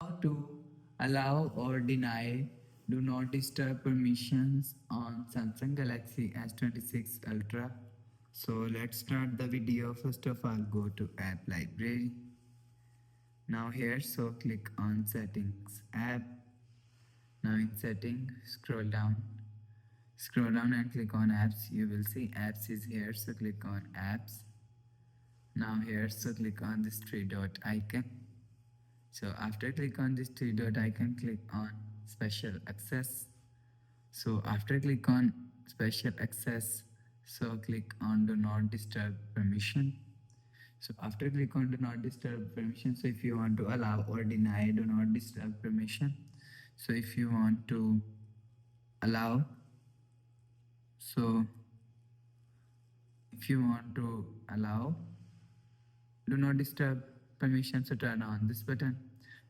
How to allow or deny do not disturb permissions on Samsung Galaxy S26 Ultra. So let's start the video. First of all, go to app library. Now here, so click on settings app. Now in setting, scroll down and click on apps. You will see apps is here, so click on apps. Now here, so click on this three dot icon. So after click on this three dot icon, click on special access. So after click on special access, so click on do not disturb permission. So after click on do not disturb permission, so if you want to allow or deny do not disturb permission. So if you want to allow, so if you want to allow do not disturb permission, so turn on this button.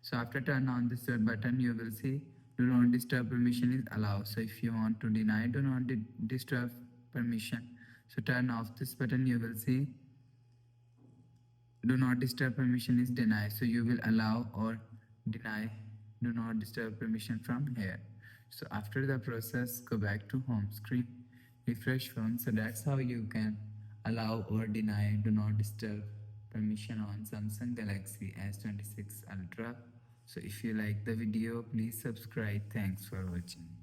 So after turn on this button, you will see do not disturb permission is allowed. So if you want to deny do not disturb permission, so turn off this button. You will see do not disturb permission is denied. So you will allow or deny do not disturb permission from here. So after the process, go back to home screen, refresh phone. So that's how you can allow or deny do not disturb permission on Samsung Galaxy S26 Ultra. So if you like the video, please subscribe. Thanks for watching.